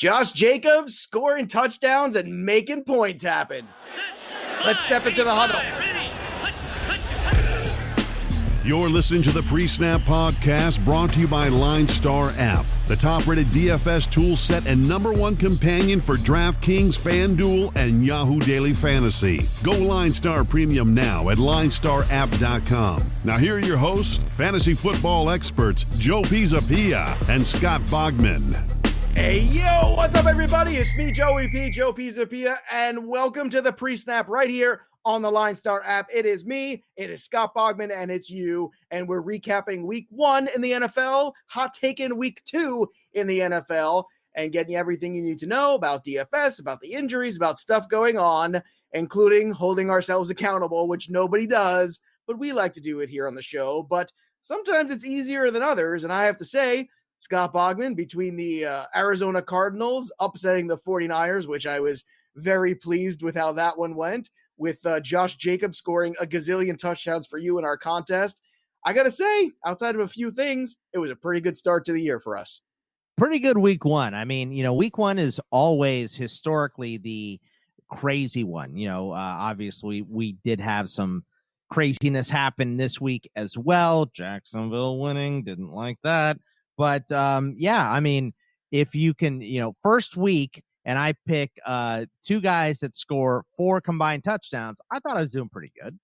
Josh Jacobs scoring touchdowns and making points happen. Let's step into the huddle. You're listening to the PreSnap podcast brought to you by LineStar App, the top-rated DFS tool set and #1 companion for DraftKings, FanDuel, and Yahoo Daily Fantasy. Go LineStar Premium now at LineStarApp.com. Now here are your hosts, fantasy football experts Joe Pisapia and Scott Bogman. Hey, yo, what's up, everybody? It's me, Joey P, Joe Pisapia, and welcome to the PreSnap right here on the LineStar app. It is me, it is Scott Bogman, and it's you, and we're recapping week 1 in the NFL, hot taking week 2 in the NFL, and getting you everything you need to know about DFS, about the injuries, about stuff going on, including holding ourselves accountable, which nobody does, but we like to do it here on the show. But sometimes it's easier than others, and I have to say, Scott Bogman, between the Arizona Cardinals upsetting the 49ers, which I was very pleased with how that one went, with Josh Jacobs scoring a gazillion touchdowns for you in our contest. I got to say, outside of a few things, it was a pretty good start to the year for us. Pretty good week 1. I mean, week 1 is always historically the crazy one. Obviously we did have some craziness happen this week as well. Jacksonville winning, didn't like that. But I mean, if you can, first week, and I pick 2 guys that score 4 combined touchdowns, I thought I was doing pretty good.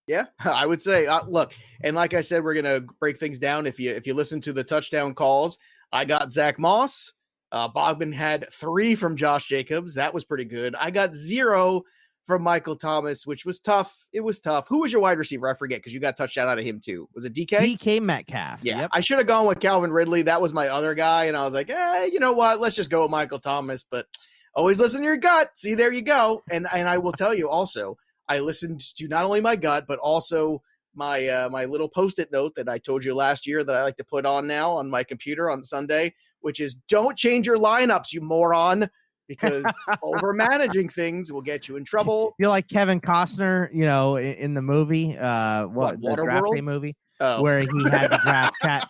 Yeah, I would say, look, and like I said, we're going to break things down. If you listen to the touchdown calls, I got Zach Moss. Bogman had 3 from Josh Jacobs. That was pretty good. I got 0 from Michael Thomas, which was tough. It was tough. Who was your wide receiver? I forget, because you got a touchdown out of him too. Was it DK? DK Metcalf. Yeah, yep. I should have gone with Calvin Ridley. That was my other guy, and I was like, you know what? Let's just go with Michael Thomas. But always listen to your gut. See, there you go. And I will tell you also, I listened to not only my gut, but also my my little Post-it note that I told you last year that I like to put on now on my computer on Sunday, which is don't change your lineups, you moron. Because over managing things will get you in trouble. You're like Kevin Costner, in the movie, the Draft Day movie, where he had to draft Cat.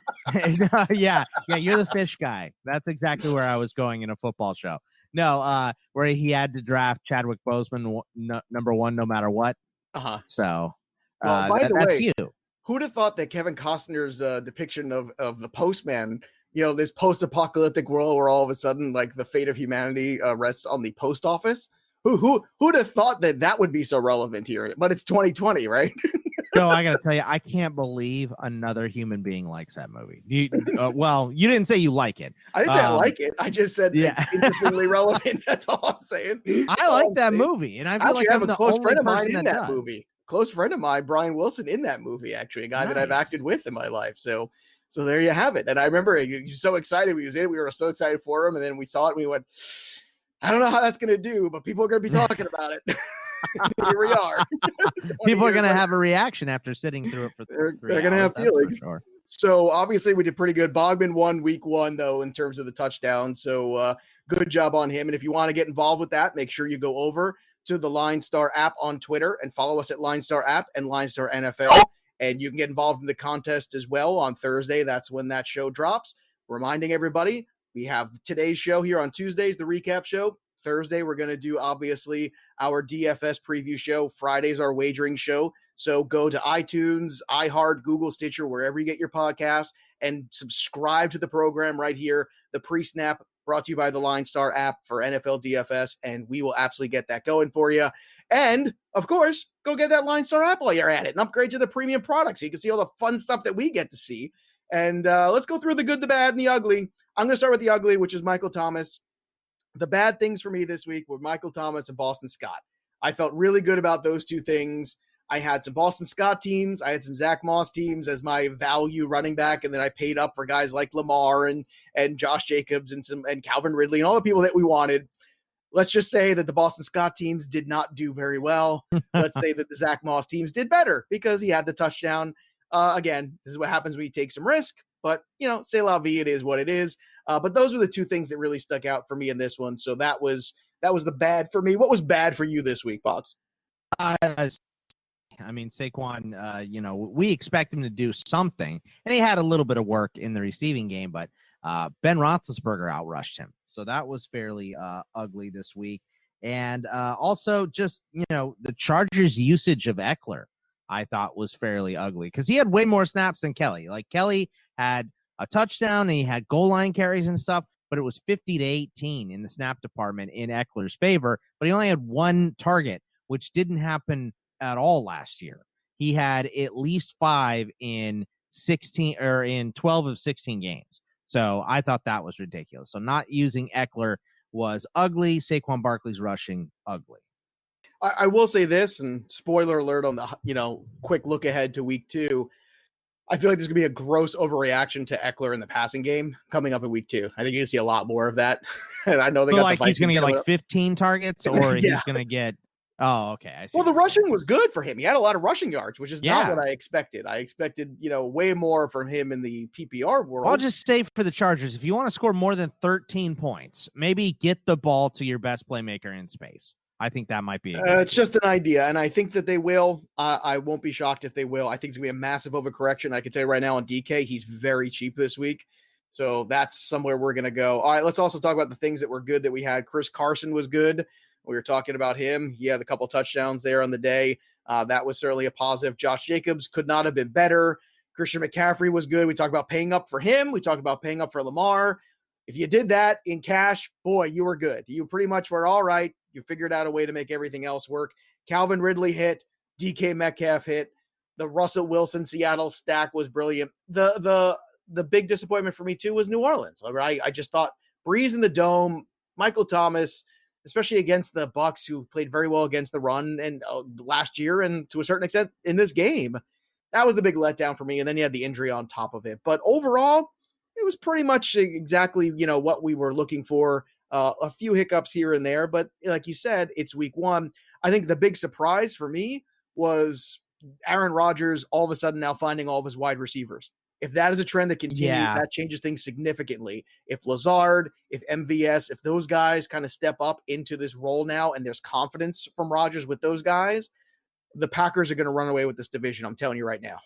yeah, you're the fish guy. That's exactly where I was going in a football show. No, where he had to draft Chadwick Boseman number 1, no matter what. So, by the that's way, you. Who'd have thought that Kevin Costner's depiction of the postman, this post-apocalyptic world where all of a sudden, like, the fate of humanity rests on the post office? Who'd have thought that would be so relevant here? But it's 2020, right? So I got to tell you, I can't believe another human being likes that movie. Well, you didn't say you like it. I didn't say I like it. I just said it's interestingly relevant. That's all I'm saying. I like that movie, and I feel like I have I'm a close friend of mine in that movie. Close friend of mine, Brian Wilson, in that movie, actually, a guy that I've acted with in my life. So there you have it. And I remember he was so excited. We were so excited for him. And then we saw it and we went, I don't know how that's going to do, but people are going to be talking about it. Here we are. People are going to have a reaction after sitting through it for 3 hours. They're going to have feelings. Sure. So obviously we did pretty good. Bogman won week 1, though, in terms of the touchdown. So good job on him. And if you want to get involved with that, make sure you go over to the LineStar app on Twitter and follow us at LineStar App and LineStar NFL. And you can get involved in the contest as well on Thursday. That's when that show drops. Reminding everybody, we have today's show here on Tuesdays, the recap show. Thursday, we're going to do, obviously, our DFS preview show. Friday's our wagering show. So go to iTunes, iHeart, Google, Stitcher, wherever you get your podcast, and subscribe to the program right here, the PreSnap, brought to you by the LineStar app for NFL DFS, and we will absolutely get that going for you. And, of course, go get that LineStar app while you're at it and upgrade to the premium product so you can see all the fun stuff that we get to see. And let's go through the good, the bad, and the ugly. I'm going to start with the ugly, which is Michael Thomas. The bad things for me this week were Michael Thomas and Boston Scott. I felt really good about those 2 things. I had some Boston Scott teams. I had some Zach Moss teams as my value running back, and then I paid up for guys like Lamar and Josh Jacobs and Calvin Ridley and all the people that we wanted. Let's just say that the Boston Scott teams did not do very well. Let's say that the Zach Moss teams did better because he had the touchdown. Again, this is what happens when you take some risk, but, c'est la vie, it is what it is. But those were the 2 things that really stuck out for me in this one. So that was the bad for me. What was bad for you this week, Box? I mean, Saquon, we expect him to do something, and he had a little bit of work in the receiving game, but Ben Roethlisberger outrushed him. So that was fairly ugly this week. And also just, the Chargers' usage of Eckler, I thought was fairly ugly because he had way more snaps than Kelly. Like Kelly had a touchdown and he had goal line carries and stuff, but it was 50-18 in the snap department in Eckler's favor. But he only had one target, which didn't happen at all last year. He had at least 5 in 12 of 16 games. So I thought that was ridiculous. So not using Eckler was ugly. Saquon Barkley's rushing, ugly. I will say this, and spoiler alert on the quick look ahead to week 2. I feel like there's going to be a gross overreaction to Eckler in the passing game coming up in week 2. I think you're going to see a lot more of that. And I know they got he's going to get like 15 targets, or he's going to get. Oh, okay. I see. Well, the rushing was good for him. He had a lot of rushing yards, which is not what I expected. I expected, way more from him in the PPR world. I'll just say for the Chargers, if you want to score more than 13 points, maybe get the ball to your best playmaker in space. I think that might be. It's just an idea, and I think that they will. I won't be shocked if they will. I think it's going to be a massive overcorrection. I can tell you right now on DK, he's very cheap this week. So that's somewhere we're going to go. All right, let's also talk about the things that were good that we had. Chris Carson was good. We were talking about him. He had a couple touchdowns there on the day. That was certainly a positive. Josh Jacobs could not have been better. Christian McCaffrey was good. We talked about paying up for him. We talked about paying up for Lamar. If you did that in cash, boy, you were good. You pretty much were all right. You figured out a way to make everything else work. Calvin Ridley hit. DK Metcalf hit. The Russell Wilson Seattle stack was brilliant. The big disappointment for me too was New Orleans. I just thought Breeze in the dome, Michael Thomas, especially against the Bucs, who played very well against the run and last year, and to a certain extent in this game, that was the big letdown for me. And then you had the injury on top of it. But overall, it was pretty much exactly what we were looking for. A few hiccups here and there, but like you said, it's week 1. I think the big surprise for me was Aaron Rodgers all of a sudden now finding all of his wide receivers. If that is a trend that continues, that changes things significantly. If Lazard, if MVS, if those guys kind of step up into this role now and there's confidence from Rodgers with those guys, the Packers are going to run away with this division. I'm telling you right now.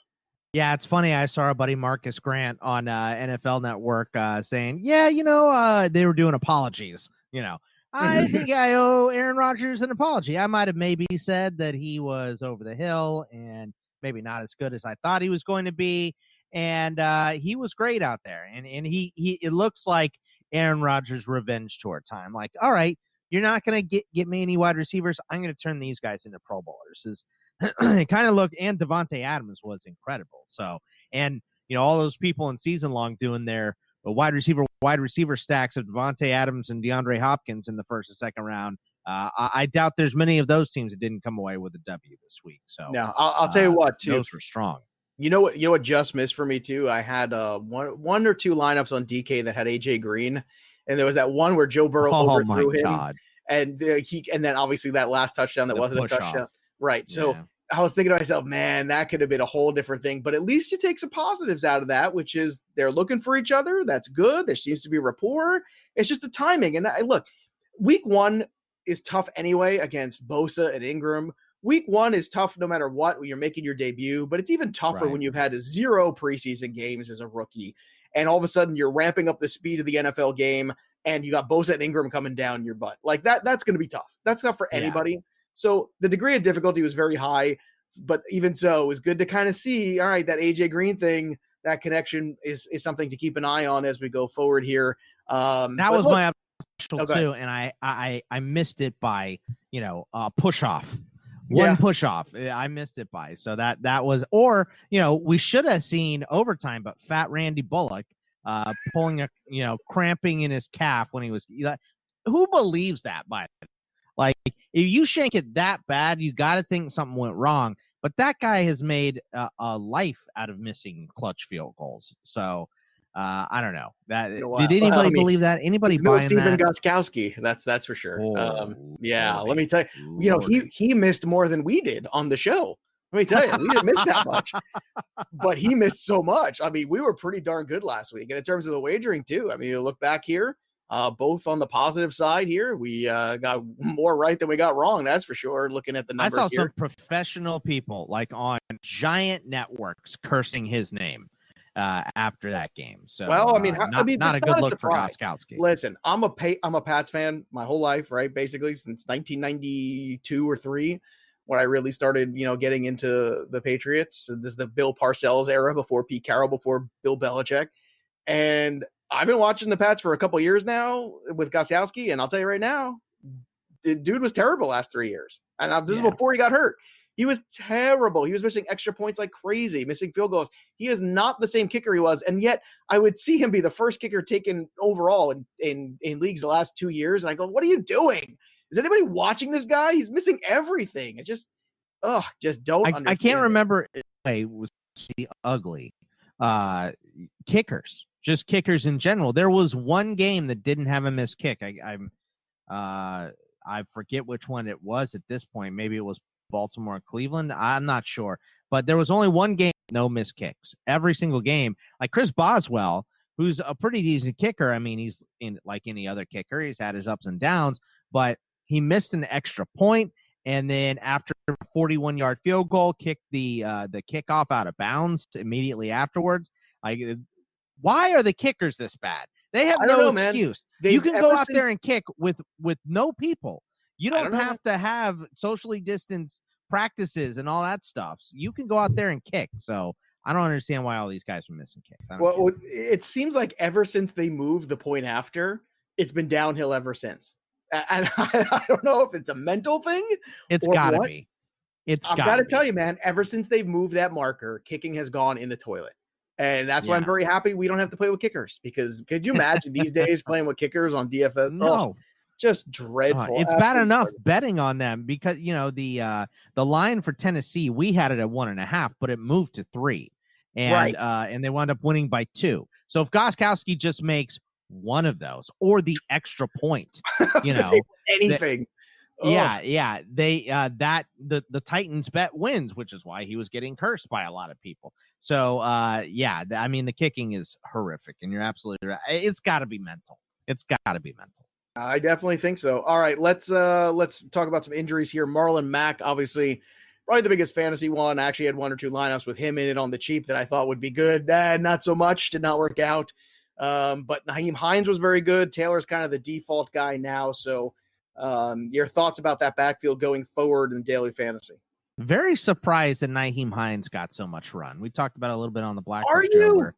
Yeah, it's funny. I saw our buddy Marcus Grant on NFL Network saying, they were doing apologies. I think I owe Aaron Rodgers an apology. I might have maybe said that he was over the hill and maybe not as good as I thought he was going to be. And he was great out there. And he it looks like Aaron Rodgers' revenge tour time. Like, all right, you're not going to get me any wide receivers. I'm going to turn these guys into Pro Bowlers. It kind of looked, and Devontae Adams was incredible. So, and all those people in season long doing their wide receiver stacks of Devontae Adams and DeAndre Hopkins in the first and second round. I doubt there's many of those teams that didn't come away with a W this week. So now I'll tell you what, too, those were strong. You know what just missed for me too? I had one or two lineups on DK that had AJ Green, and there was that one where Joe Burrow overthrew him, and then obviously that last touchdown that wasn't a touchdown. Right. So I was thinking to myself, man, that could have been a whole different thing. But at least you take some positives out of that, which is they're looking for each other. That's good. There seems to be rapport. It's just the timing. And look, week 1 is tough anyway against Bosa and Ingram. Week 1 is tough no matter what when you're making your debut, but it's even tougher when you've had 0 preseason games as a rookie. And all of a sudden you're ramping up the speed of the NFL game and you got Bosa and Ingram coming down your butt. Like that's going to be tough. That's tough for anybody. Yeah. So the degree of difficulty was very high, but even so, it was good to kind of see, all right, that AJ Green thing, that connection is something to keep an eye on as we go forward here. That was my special too, and I missed it by, push off. One push off. I missed it by. So that was, or, we should have seen overtime, but fat Randy Bullock pulling cramping in his calf when he was, who believes that, by the way? Like, if you shank it that bad, you got to think something went wrong. But that guy has made a life out of missing clutch field goals. So, I don't know. Did anybody believe that? Anybody buying Stephen that? Gostkowski, that's for sure. Let me tell you, he missed more than we did on the show. Let me tell you, we didn't miss that much. But he missed so much. I mean, we were pretty darn good last week. And in terms of the wagering, too, I mean, you look back here. Both on the positive side here, we got more right than we got wrong. That's for sure. Looking at the numbers, I saw some professional people like on giant networks cursing his name after that game. So, well, not a good look for Gostkowski. Listen, I'm a Pats fan my whole life, right? Basically since 1992 or 3, when I really started, getting into the Patriots. This is the Bill Parcells era, before Pete Carroll, before Bill Belichick. And I've been watching the Pats for a couple years now with Gostkowski, and I'll tell you right now, the dude was terrible last 3 years. And this is before he got hurt. He was terrible. He was missing extra points like crazy, missing field goals. He is not the same kicker he was. And yet I would see him be the first kicker taken overall in leagues the last 2 years. And I go, what are you doing? Is anybody watching this guy? He's missing everything. I just don't understand. I can't remember. It was the ugly kickers, just kickers in general. There was one game that didn't have a missed kick. I forget which one it was at this point. Maybe it was Baltimore and Cleveland. I'm not sure, but there was only one game, no missed kicks. Every single game, like Chris Boswell, who's a pretty decent kicker. I mean, he's in like any other kicker. He's had his ups and downs, but he missed an extra point, and then after a 41-yard field goal, kicked the kickoff out of bounds immediately afterwards. Like, why are the kickers this bad? They have no excuse. You can go out there and kick with no people. You don't have to have socially distanced practices and all that stuff. So you can go out there and kick. So I don't understand why all these guys are missing kicks. Well, it seems like ever since they moved the point after, it's been downhill ever since. And I don't know if it's a mental thing. It's got to be. I've got to tell you, man, ever since they've moved that marker, kicking has gone in the toilet. And that's why I'm very happy we don't have to play with kickers, because could you imagine these days playing with kickers on DFS? No. Oh, just dreadful. It's bad enough betting on them, because the line for Tennessee, we had it at 1.5, but it moved to 3, and they wound up winning by 2. So if Gostkowski just makes one of those or the extra point, anything. They the Titans bet wins, which is why he was getting cursed by a lot of people. So I mean, the kicking is horrific, and you're absolutely right. It's got to be mental. I definitely think so. All right, let's talk about some injuries here. Marlon Mack, obviously, probably the biggest fantasy one. I actually had 1 or 2 lineups with him in it on the cheap that I thought would be good. Not so much. Did not work out. But Nahim Heinz was very good. Taylor's kind of the default guy now. So your thoughts about that backfield going forward in daily fantasy? Very surprised that Nahim Heinz got so much run. We talked about it a little bit on the Black. Are you?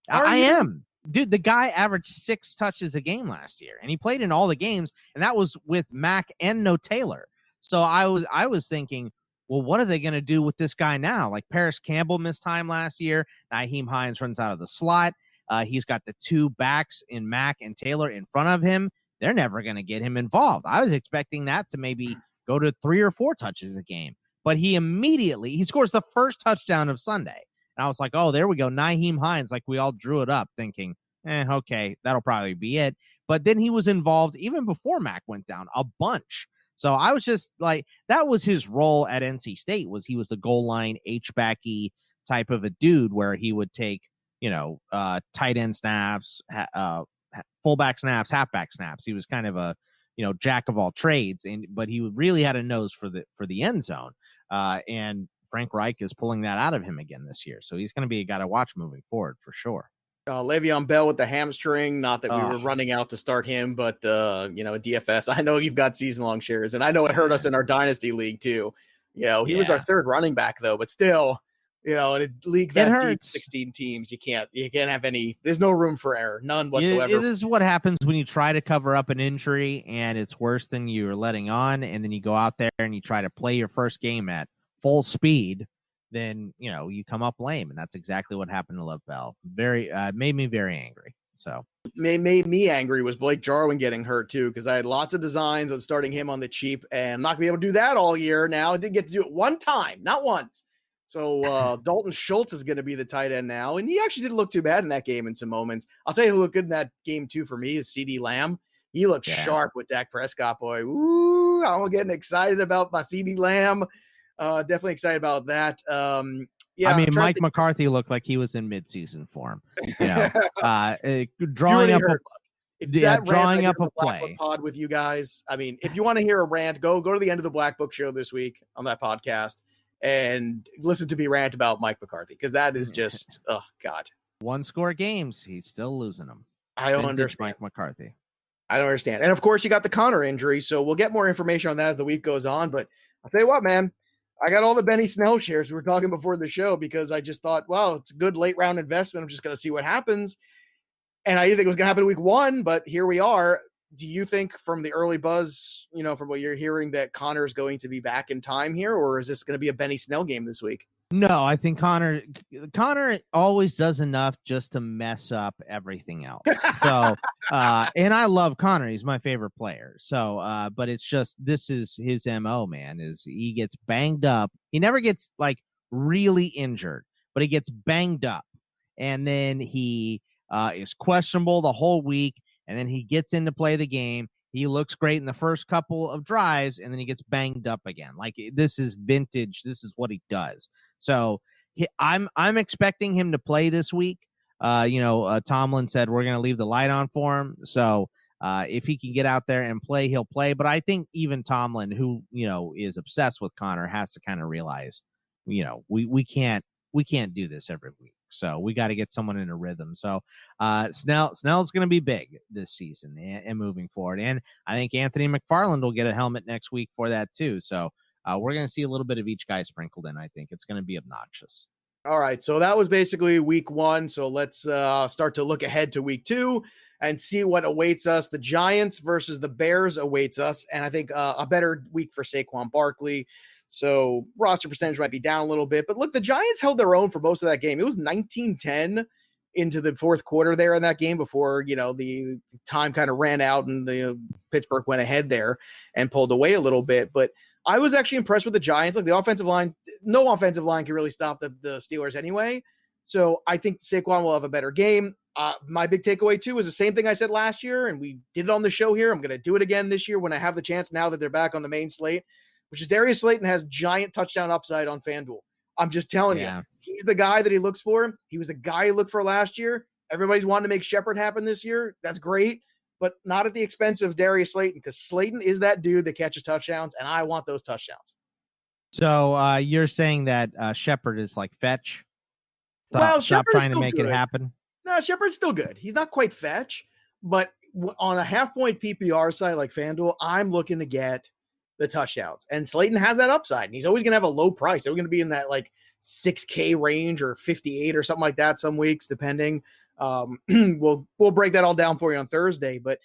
I am. Dude, the guy averaged 6 touches a game last year, and he played in all the games, and that was with Mack and no Taylor. So I was thinking, well, what are they going to do with this guy now? Like, Paris Campbell missed time last year. Nahim Heinz runs out of the slot. He's got the 2 backs in Mack and Taylor in front of him. They're never going to get him involved. I was expecting that to maybe go to 3 or 4 touches a game. But he scores the first touchdown of Sunday. And I was like, oh, there we go. Nahim Heinz, like we all drew it up thinking, okay, that'll probably be it. But then he was involved even before Mack went down a bunch. So I was just like, that was his role at NC State, was he was the goal line H-backy type of a dude where he would take, tight end snaps, fullback snaps, halfback snaps. He was kind of a, jack of all trades, but he really had a nose for the end zone. And Frank Reich is pulling that out of him again this year. So he's going to be a guy to watch moving forward for sure. Le'Veon Bell with the hamstring, not that we were running out to start him, but DFS, I know you've got season-long shares, and I know it hurt us in our dynasty league too. He was our 3rd running back though, but still, in a league that deep, 16 teams, you can't have any, there's no room for error, none whatsoever. This is what happens when you try to cover up an injury and it's worse than you're letting on, and then you go out there and you try to play your first game at full speed, then you come up lame, and that's exactly what happened to Lev Bell. Very made me very angry. So made me angry was Blake Jarwin getting hurt too, because I had lots of designs on starting him on the cheap, and I'm not gonna be able to do that all year now. I did get to do it one time, not once. So Dalton Schultz is going to be the tight end now, and he actually didn't look too bad in that game in some moments. I'll tell you who looked good in that game too for me is CD Lamb. He looked sharp with Dak Prescott, boy. Ooh, I'm getting excited about my CD Lamb. Definitely excited about that. Mike McCarthy looked like he was in midseason form. Drawing up a play pod with you guys. I mean, if you want to hear a rant, go to the end of the Black Book show this week on that podcast and listen to me rant about Mike McCarthy, because that is just, oh God. 1-score games, he's still losing them. I don't Vintage understand. Mike McCarthy. I don't understand. And of course, you got the Connor injury, so we'll get more information on that as the week goes on. But I'll tell you what, man, I got all the Benny Snell shares we were talking before the show because I just thought, well, it's a good late round investment. I'm just going to see what happens. And I didn't think it was going to happen week 1, but here we are. Do you think from the early buzz, from what you're hearing, that Connor is going to be back in time here, or is this going to be a Benny Snell game this week? No, I think Connor always does enough just to mess up everything else. So, and I love Connor. He's my favorite player. So, but it's just, this is his MO, man, is he gets banged up. He never gets like really injured, but he gets banged up. And then he is questionable the whole week. And then he gets in to play the game. He looks great in the first couple of drives, and then he gets banged up again. Like, this is vintage. This is what he does. So I'm expecting him to play this week. Tomlin said we're going to leave the light on for him. So if he can get out there and play, he'll play. But I think even Tomlin, who is obsessed with Connor, has to kind of realize, we can't do this every week. So we got to get someone in a rhythm. So Snell's going to be big this season and moving forward. And I think Anthony McFarland will get a helmet next week for that too. So we're going to see a little bit of each guy sprinkled in. I think it's going to be obnoxious. All right. So that was basically week 1. So let's start to look ahead to week 2 and see what awaits us. The Giants versus the Bears awaits us. And I think a better week for Saquon Barkley. So roster percentage might be down a little bit, but look, the Giants held their own for most of that game. It was 19-10 into the fourth quarter there in that game before, the time kind of ran out and the Pittsburgh went ahead there and pulled away a little bit. But I was actually impressed with the Giants. Like, the offensive line, no offensive line can really stop the Steelers anyway. So I think Saquon will have a better game. My big takeaway too is the same thing I said last year, and we did it on the show here. I'm going to do it again this year when I have the chance, now that they're back on the main slate, which is Darius Slayton has giant touchdown upside on FanDuel. I'm just telling you, he's the guy that he looks for. He was the guy he looked for last year. Everybody's wanting to make Shepard happen this year. That's great, but not at the expense of Darius Slayton, because Slayton is that dude that catches touchdowns, and I want those touchdowns. So you're saying that Shepard is like fetch? Stop trying to make it happen? No, Shepard's still good. He's not quite fetch, but on a half-point PPR side like FanDuel, I'm looking to get the touchdowns. And Slayton has that upside, and he's always going to have a low price. They're going to be in that like 6K range or 58 or something like that some weeks, depending. We'll break that all down for you on Thursday, but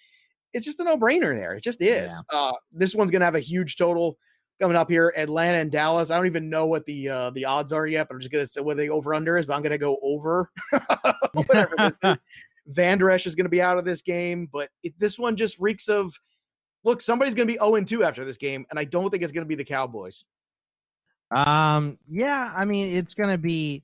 it's just a no-brainer there. It just is. Yeah. This one's going to have a huge total coming up here. Atlanta and Dallas. I don't even know what the odds are yet, but I'm just going to say what the over-under is, but I'm going to go over whatever this is. Van Der Esch is going to be out of this game, but this one just reeks of, look, somebody's going to be 0-2 after this game, and I don't think it's going to be the Cowboys. Yeah, I mean, it's going to be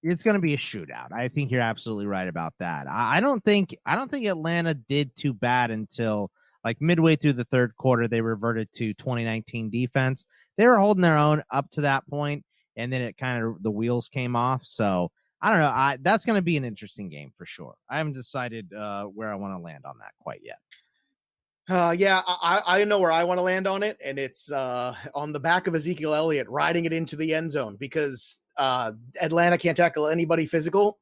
a shootout. I think you're absolutely right about that. I don't think Atlanta did too bad until like midway through the third quarter. They reverted to 2019 defense. They were holding their own up to that point, and then it kind of, the wheels came off. So I don't know. That's going to be an interesting game for sure. I haven't decided where I want to land on that quite yet. I know where I want to land on it, and it's on the back of Ezekiel Elliott riding it into the end zone, because Atlanta can't tackle anybody physical,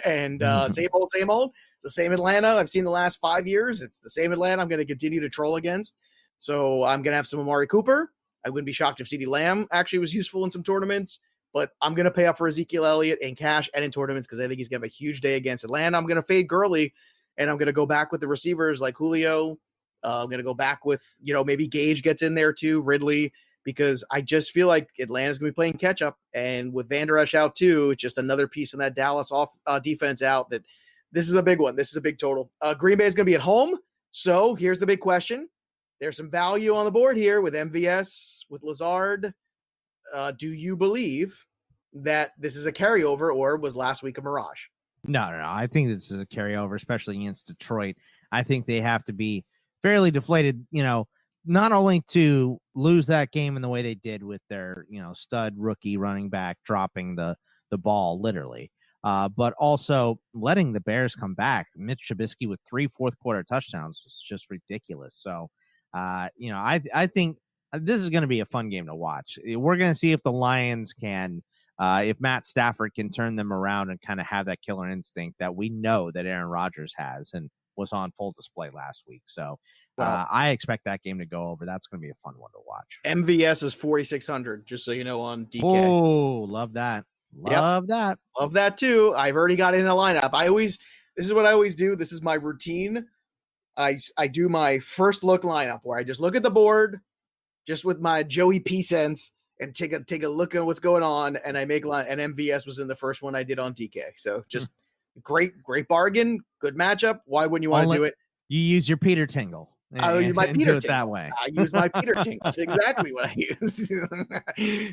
and same old. The same Atlanta I've seen the last 5 years. It's the same Atlanta I'm going to continue to troll against. So I'm going to have some Amari Cooper. I wouldn't be shocked if CeeDee Lamb actually was useful in some tournaments, but I'm going to pay up for Ezekiel Elliott in cash and in tournaments because I think he's going to have a huge day against Atlanta. I'm going to fade Gurley, and I'm going to go back with the receivers like Julio. I'm going to go back with, maybe Gage gets in there too, Ridley, because I just feel like Atlanta's going to be playing catch up. And with Van Der Esch out too, it's just another piece in that Dallas defense out, that this is a big one. This is a big total. Green Bay is going to be at home. So here's the big question. There's some value on the board here with MVS, with Lazard. Do you believe that this is a carryover, or was last week a mirage? No. I think this is a carryover, especially against Detroit. I think they have to be fairly deflated, not only to lose that game in the way they did with their, stud rookie running back dropping the ball literally, but also letting the Bears come back. Mitch Trubisky with 3 fourth-quarter touchdowns was just ridiculous. So, I think this is going to be a fun game to watch. We're going to see if the Lions can if Matt Stafford can turn them around and kind of have that killer instinct that we know that Aaron Rodgers has and was on full display last week. So I expect that game to go over. That's going to be a fun one to watch. MVS is 4,600, just so you know, on DK. Oh, love that. Love that. Love that too. I've already got it in a lineup. This is what I always do. This is my routine. I do my first look lineup where I just look at the board just with my Joey P sense and take a look at what's going on. And I make and MVS was in the first one I did on DK. So just great bargain, good matchup. Why wouldn't you want to do it? You use your Peter Tingle. I use my Peter Tingle that way. I use my Peter Tingle. Exactly what I use.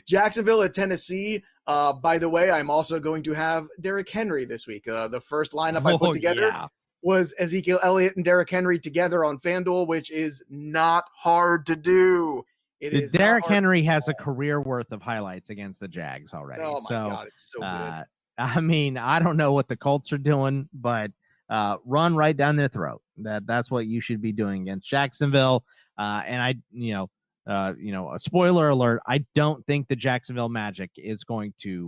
Jacksonville at Tennessee. By the way, I'm also going to have Derrick Henry this week. The first lineup I put together was Ezekiel Elliott and Derrick Henry together on FanDuel, which is not hard to do. Derrick Henry has a career worth of highlights against the Jags already. Oh my God, it's so good. I mean, I don't know what the Colts are doing, but run right down their throat. That's what you should be doing against Jacksonville. And a spoiler alert, I don't think the Jacksonville Magic is going to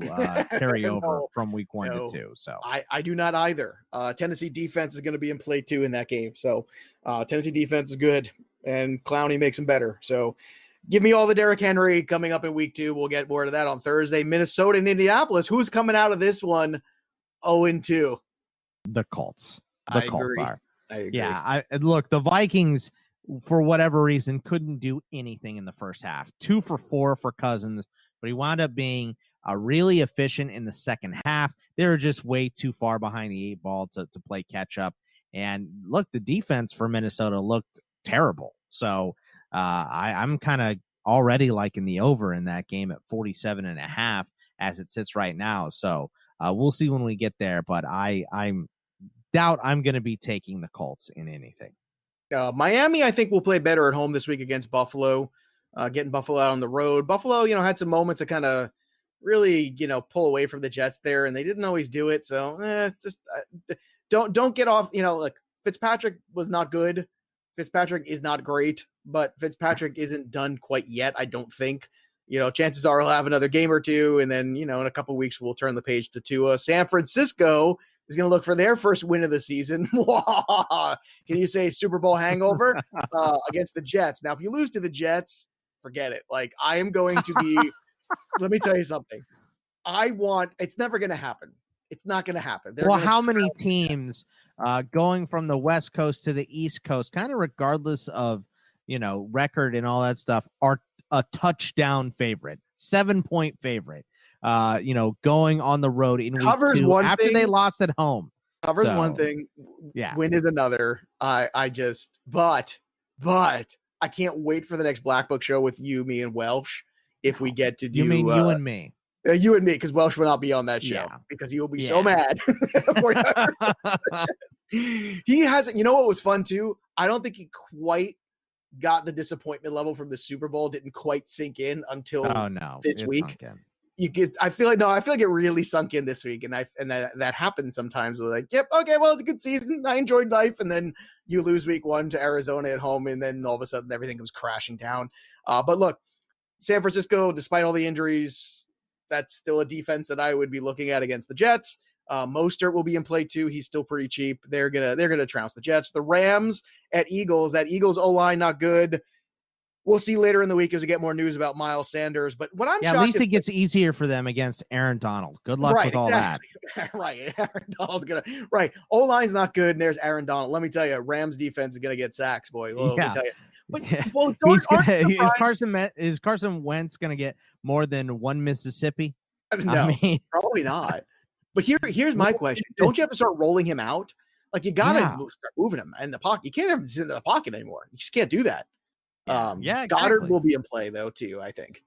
carry over from week 1 to 2. So I do not either. Tennessee defense is going to be in play too in that game. So Tennessee defense is good, and Clowney makes them better. So give me all the Derrick Henry coming up in week 2. We'll get more of that on Thursday. Minnesota and Indianapolis. Who's coming out of this one 0-2? The Colts. I agree. Yeah, look, the Vikings, for whatever reason, couldn't do anything in the first half. 2 for 4 for Cousins, but he wound up being really efficient in the second half. They were just way too far behind the 8 ball to play catch up. And look, the defense for Minnesota looked terrible. So I'm kind of already liking the over in that game at 47.5 as it sits right now. So we'll see when we get there, but I'm doubt I'm going to be taking the Colts in anything. Miami, I think, will play better at home this week against Buffalo, getting Buffalo out on the road. Buffalo, had some moments to kind of really, pull away from the Jets there, and they didn't always do it. So it's just don't get off. Like Fitzpatrick was not good. Fitzpatrick is not great, but Fitzpatrick isn't done quite yet, I don't think. Chances are he'll have another game or two, and then, in a couple of weeks, we'll turn the page to Tua. San Francisco is going to look for their first win of the season. Can you say Super Bowl hangover against the Jets? Now, if you lose to the Jets, forget it. Like, I am going to be, let me tell you something. It's never going to happen. It's not going to happen. How many teams going from the West Coast to the East Coast, kind of regardless of, record and all that stuff, are a touchdown favorite, 7-point favorite? Going on the road in week 2 after they lost at home. Covers one thing. Yeah. Win is another. But I can't wait for the next Black Book show with you, me, and Welsh. If we get to do, you mean you and me? You and me, because Welsh will not be on that show because he will be so mad. He hasn't. You know what was fun too? I don't think he quite got the disappointment level from the Super Bowl. Didn't quite sink in until this week. I feel like it really sunk in this week, and that happens sometimes. We're like, yep, okay, well, it's a good season. I enjoyed life, and then you lose week 1 to Arizona at home, and then all of a sudden everything comes crashing down. But look, San Francisco, despite all the injuries, that's still a defense that I would be looking at against the Jets. Mostert will be in play too. He's still pretty cheap. They're gonna trounce the Jets. The Rams at Eagles. That Eagles O-line not good. We'll see later in the week as we get more news about Miles Sanders. But what I'm at least it gets easier for them against Aaron Donald. Good luck with all that. Right. Aaron Donald's O-line's not good, and there's Aaron Donald. Let me tell you, Rams defense is gonna get sacks, boy. Let me tell you. But, is Carson Wentz gonna get more than one Mississippi? No, probably not. But here's my question: don't you have to start rolling him out? Like you gotta start moving him in the pocket. You can't have him sit in the pocket anymore. You just can't do that. Exactly. Goddard will be in play though too, I think.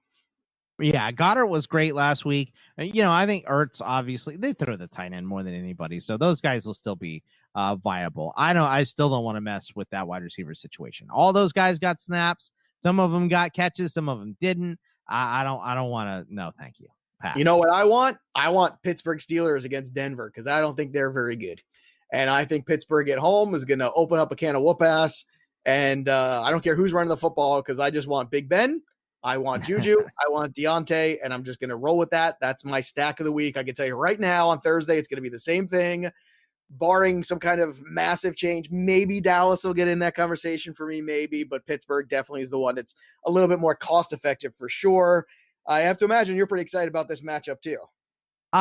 Yeah, Goddard was great last week. I think Ertz, obviously, they throw the tight end more than anybody, so those guys will still be viable. I still don't want to mess with that wide receiver situation. All those guys got snaps. Some of them got catches. Some of them didn't. I don't want to. No, thank you. Pass. You know what I want? I want Pittsburgh Steelers against Denver because I don't think they're very good, and I think Pittsburgh at home is going to open up a can of whoop ass. And I don't care who's running the football because I just want Big Ben I want Juju. I want Deontay, and I'm just going to roll with that. That's my stack of the week. I can tell you right now on Thursday, it's going to be the same thing, barring some kind of massive change. Maybe Dallas will get in that conversation for me, maybe, but Pittsburgh definitely is the one that's a little bit more cost effective for sure. I have to imagine you're pretty excited about this matchup too.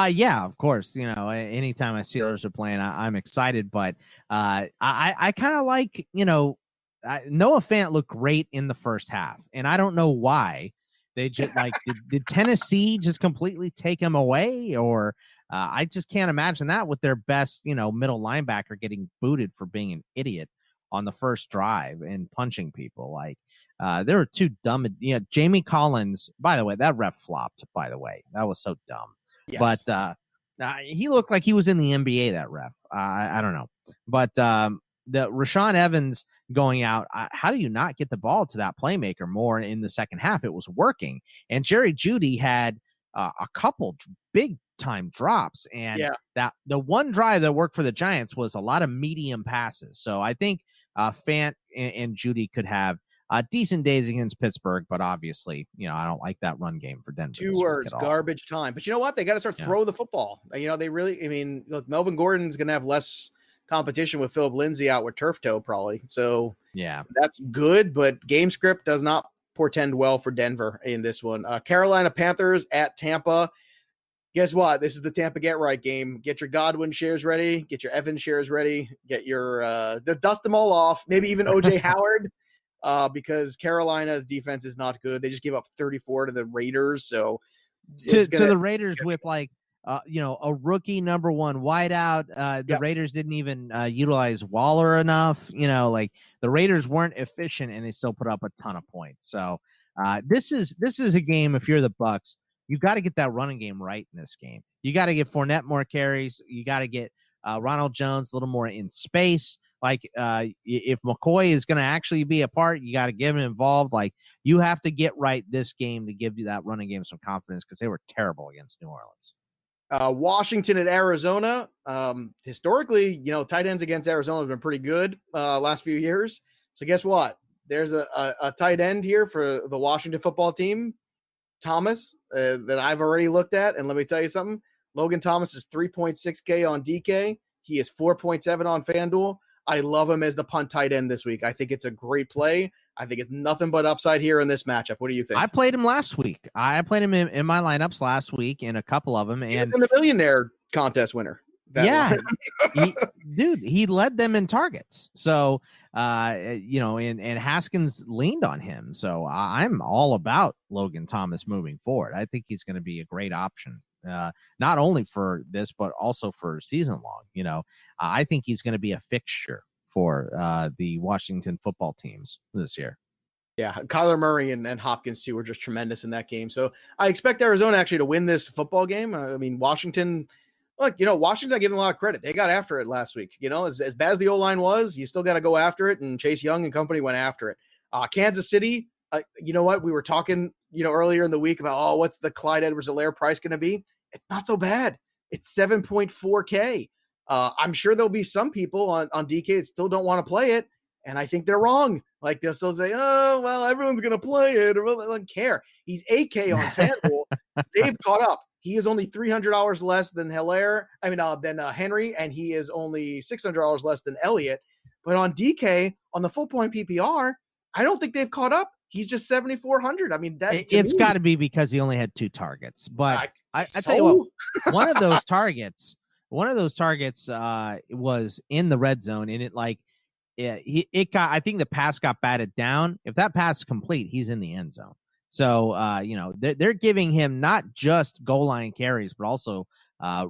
Yeah, of course. Anytime my Steelers are playing, I'm excited. But I kind of like, Noah Fant looked great in the first half, and I don't know why. They just did Tennessee just completely take him away, or I just can't imagine that with their best, middle linebacker getting booted for being an idiot on the first drive and punching people. There were two dumb. Jamie Collins. By the way, that ref flopped. By the way, that was so dumb. Yes. But he looked like he was in the NBA, that ref. I don't know. But the Rashaan Evans going out, how do you not get the ball to that playmaker more in the second half? It was working. And Jerry Jeudy had a couple big-time drops. And that the one drive that worked for the Giants was a lot of medium passes. So I think Fant and Jeudy could have decent days against Pittsburgh, but obviously, I don't like that run game for Denver. 2 words, garbage time. But you know what? They got to start throwing the football. They really, look, Melvin Gordon's going to have less competition with Philip Lindsay out with turf toe probably. So that's good, but game script does not portend well for Denver in this one. Carolina Panthers at Tampa. Guess what? This is the Tampa get right game. Get your Godwin shares ready. Get your Evans shares ready. Get your dust them all off. Maybe even OJ Howard. Because Carolina's defense is not good. They just gave up 34 to the Raiders. So to the Raiders with a rookie number one wideout. The Raiders didn't even utilize Waller enough. The Raiders weren't efficient and they still put up a ton of points. So this is a game. If you're the Bucs, you got to get that running game right in this game. You got to get Fournette more carries. You got to get Ronald Jones a little more in space. If McCoy is going to actually be a part, you got to get him involved. You have to get right this game to give you that running game some confidence because they were terrible against New Orleans. Washington at Arizona. Historically, tight ends against Arizona have been pretty good last few years. So guess what? There's a tight end here for the Washington football team, Thomas, that I've already looked at. And let me tell you something. Logan Thomas is 3.6K on DK. He is 4.7 on FanDuel. I love him as the punt tight end this week. I think it's a great play. I think it's nothing but upside here in this matchup. What do you think? I played him last week. I played him in my lineups last week in a couple of them. And the millionaire contest winner. He led them in targets. So, and Haskins leaned on him. So I'm all about Logan Thomas moving forward. I think he's going to be a great option. Not only for this, but also for season long. I think he's going to be a fixture for the Washington football teams this year. Yeah, Kyler Murray and Hopkins too were just tremendous in that game. So I expect Arizona actually to win this football game. Washington, Washington, I give them a lot of credit. They got after it last week. As bad as the O-line was, you still got to go after it, and Chase Young and company went after it. Kansas City, you know what? We were talking, earlier in the week about, what's the Clyde Edwards-Helaire price going to be? It's not so bad. It's 7.4K. I'm sure there'll be some people on DK that still don't want to play it, and I think they're wrong. They'll still say, "Oh, well, everyone's going to play it." Or they don't care. He's 8K on FanDuel. They've caught up. He is only $300 less than than Henry, and he is only $600 less than Elliott. But on DK, on the full point PPR, I don't think they've caught up. He's just 7,400. It's got to be because he only had 2 targets. But I tell you what, one of those targets was in the red zone, and I think the pass got batted down. If that pass is complete, he's in the end zone. So they're giving him not just goal line carries, but also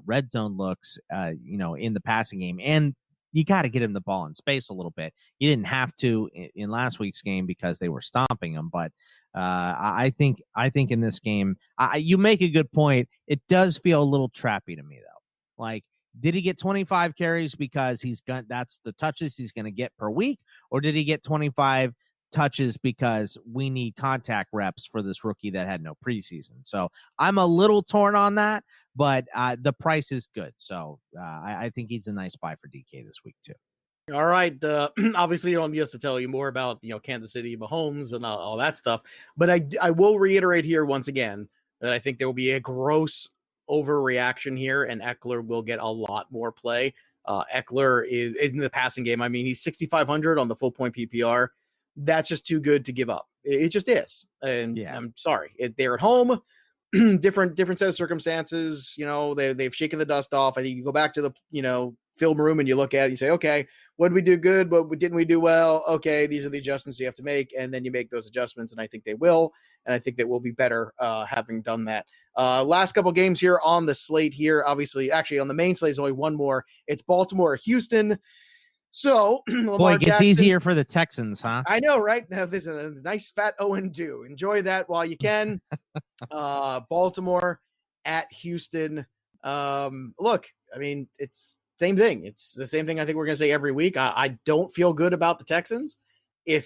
red zone looks, in the passing game. And you got to get him the ball in space a little bit. You didn't have to in last week's game because they were stomping him. But I think in this game, you make a good point. It does feel a little trappy to me, though. Did he get 25 carries because that's the touches he's going to get per week? Or did he get 25 touches because we need contact reps for this rookie that had no preseason? So I'm a little torn on that, but the price is good. So I think he's a nice buy for DK this week too. All right. Obviously, you don't need us to tell you more about Kansas City, Mahomes, and all that stuff. But I will reiterate here once again that I think there will be a gross overreaction here, and Eckler will get a lot more play. Eckler is in the passing game. I mean, he's 6,500 on the full point PPR. That's just too good to give up. It just is. And yeah. I'm sorry. They're at home. different set of circumstances. They've shaken the dust off. I think you go back to the film room and you look at it, you say, okay, what did we do good? What didn't we do well? Okay, these are the adjustments you have to make, and then you make those adjustments, and I think they will, and I think that we'll be better having done that. Last couple games here on the slate here, obviously, actually on the main slate is only one more. It's Baltimore, Houston. So, boy, it gets easier for the Texans, huh? I know, right? Now, this is a nice fat 0-2. Enjoy that while you can. Baltimore at Houston. Look, I mean, it's same thing. It's the same thing I think we're going to say every week. I don't feel good about the Texans. I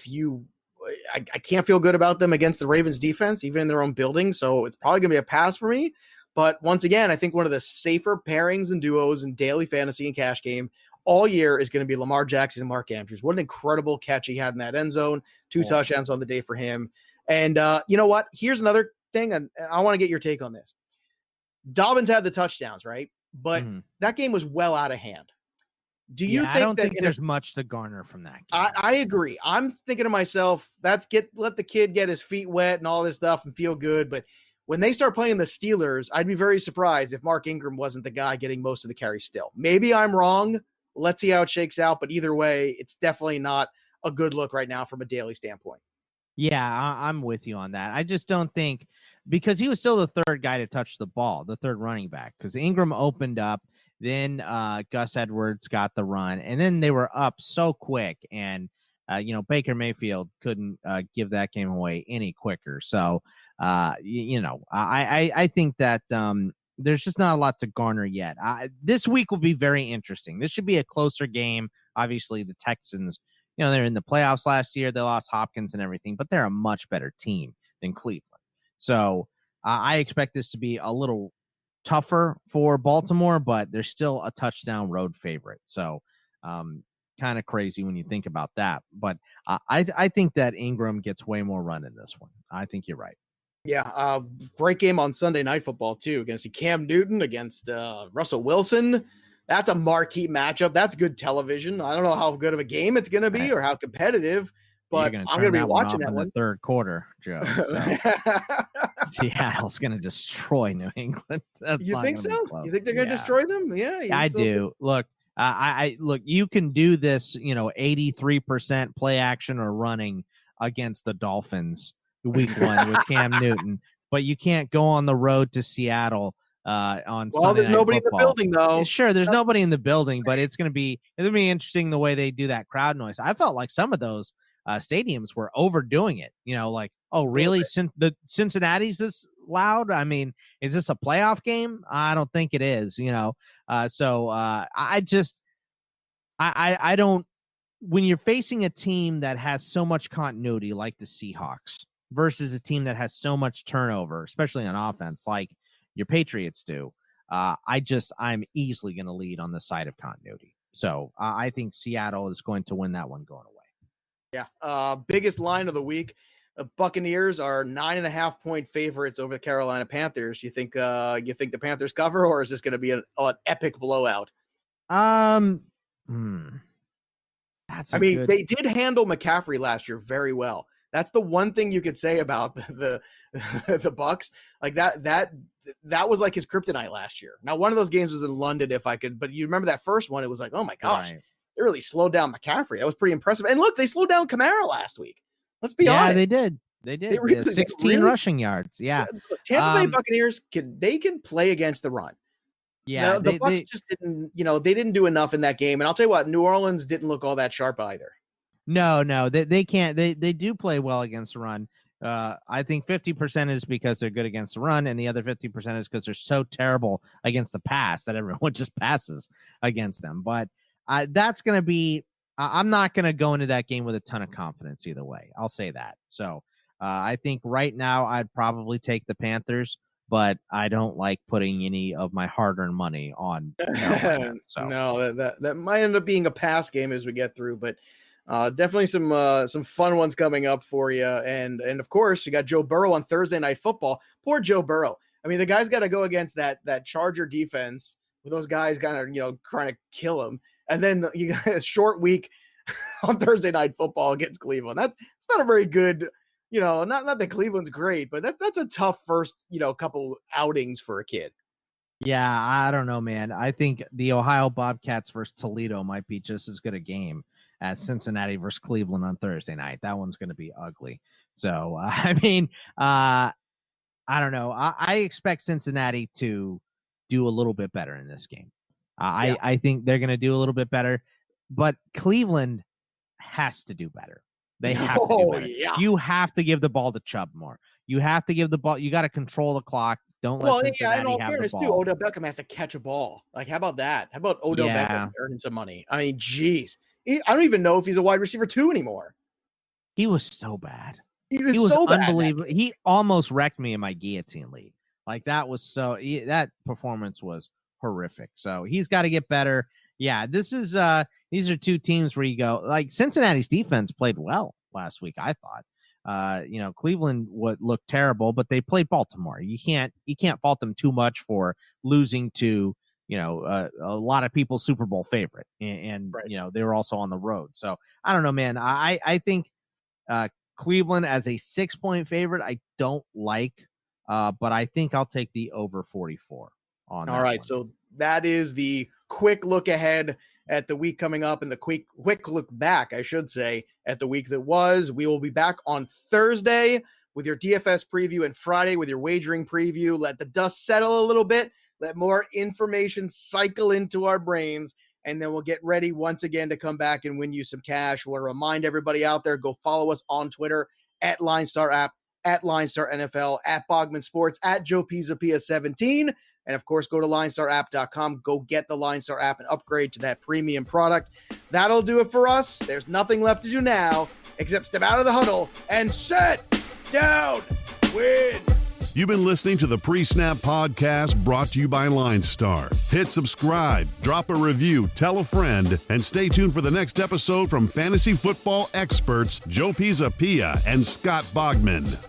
can't feel good about them against the Ravens defense, even in their own building. So it's probably going to be a pass for me. But once again, I think one of the safer pairings and duos in daily fantasy and cash game all year is going to be Lamar Jackson and Mark Andrews. What an incredible catch he had in that end zone. 2 touchdowns on the day for him. And you know what? Here's another thing, and I want to get your take on this. Dobbins had the touchdowns, right? But that game was well out of hand. Do you think I don't think there's much to garner from that game. I agree. I'm thinking to myself, let the kid get his feet wet and all this stuff and feel good. But when they start playing the Steelers, I'd be very surprised if Mark Ingram wasn't the guy getting most of the carries still. Maybe I'm wrong. Let's see how it shakes out. But either way, it's definitely not a good look right now from a daily standpoint. Yeah, I'm with you on that. I just don't think, because he was still the third guy to touch the ball, the third running back, because Ingram opened up, then Gus Edwards got the run, and then they were up so quick, and Baker Mayfield couldn't give that game away any quicker. So I think that there's just not a lot to garner yet. This week will be very interesting. This should be a closer game. Obviously, the Texans, they're in the playoffs last year. They lost Hopkins and everything, but they're a much better team than Cleveland. So I expect this to be a little tougher for Baltimore, but they're still a touchdown road favorite. So kind of crazy when you think about that. But I think that Ingram gets way more run in this one. I think you're right. Yeah, great game on Sunday Night Football, too, against Cam Newton, against Russell Wilson. That's a marquee matchup. That's good television. I don't know how good of a game it's going to be or how competitive, but I'm going to be watching that one. In the third quarter, Joe. So. Seattle's going to destroy New England. You think so? You think they're going to destroy them? Yeah, I do. Look, look. You can do this, 83% play action or running against the Dolphins week 1 with Cam Newton, but you can't go on the road to Seattle on Sunday there's Night nobody Football. In the building, though. Sure, there's nobody in the building, but it'll be interesting the way they do that crowd noise. I felt like some of those stadiums were overdoing it. Like, oh, really? Since the Cincinnati's this loud? I mean, is this a playoff game? I don't think it is. So I don't. When you're facing a team that has so much continuity, like the Seahawks, versus a team that has so much turnover, especially on offense, like your Patriots do, I'm easily going to lead on the side of continuity. So I think Seattle is going to win that one going away. Yeah. Biggest line of the week. The Buccaneers are 9.5 point favorites over the Carolina Panthers. You think the Panthers cover, or is this going to be an epic blowout? They did handle McCaffrey last year very well. That's the one thing you could say about the Bucks. Like that was like his kryptonite last year. Now, one of those games was in London, but you remember that first one, it was like, oh my gosh, they really slowed down McCaffrey. That was pretty impressive. And look, they slowed down Kamara last week. Let's be honest. Yeah, they did. They did. 16 rushing yards. Yeah. Tampa Bay Buccaneers can play against the run. Yeah. Now, the Bucks just didn't, they didn't do enough in that game. And I'll tell you what, New Orleans didn't look all that sharp either. No, they can't. They do play well against the run. I think 50% is because they're good against the run, and the other 50% is because they're so terrible against the pass that everyone just passes against them. But that's going to be I'm not going to go into that game with a ton of confidence either way. I'll say that. So I think right now I'd probably take the Panthers. but I don't like putting any of my hard-earned money on Carolina. So. No, that might end up being a pass game as we get through, but definitely some fun ones coming up for you. And of course, you got Joe Burrow on Thursday Night Football. Poor Joe Burrow. I mean, the guy's got to go against that Charger defense with those guys kind of, trying to kill him. And then you got a short week on Thursday Night Football against Cleveland. It's not a very good, not that Cleveland's great, but that's a tough first, couple outings for a kid. Yeah, I don't know, man. I think the Ohio Bobcats versus Toledo might be just as good a game as Cincinnati versus Cleveland on Thursday night. That one's going to be ugly. So, I don't know. I expect Cincinnati to do a little bit better in this game. I think they're going to do a little bit better, but Cleveland has to do better. They have to do better. Yeah. You have to give the ball to Chubb more. You have to give the ball. You got to control the clock. Don't let Cincinnati in all have fairness, the ball. Odell Beckham has to catch a ball. Like, how about that? How about Odell Beckham earning some money? I mean, geez. I don't even know if he's a wide receiver 2 anymore. He was so bad. He was so unbelievable. He almost wrecked me in my guillotine league. Like, that performance was horrific. So he's got to get better. Yeah, these are two teams where you go, like, Cincinnati's defense played well last week, I thought. Cleveland looked terrible, but they played Baltimore. You can't fault them too much for losing to, a lot of people's Super Bowl favorite. And right. They were also on the road. So I don't know, man. I think Cleveland as a 6-point favorite, I don't like, but I think I'll take the over 44 on. All right. So that is the quick look ahead at the week coming up and the quick look back, I should say, at the week that was. We will be back on Thursday with your DFS preview and Friday with your wagering preview. Let the dust settle a little bit. Let more information cycle into our brains, and then we'll get ready once again to come back and win you some cash. We'll remind everybody out there, go follow us on Twitter at LineStar App, at LineStar NFL, at Bogman Sports, at Joe Pisapia 17. And, of course, go to LineStarApp.com. Go get the LineStar app and upgrade to that premium product. That'll do it for us. There's nothing left to do now except step out of the huddle and sit down, win. You've been listening to the PreSnap podcast brought to you by LineStar. Hit subscribe, drop a review, tell a friend, and stay tuned for the next episode from fantasy football experts Joe Pisapia and Scott Bogman.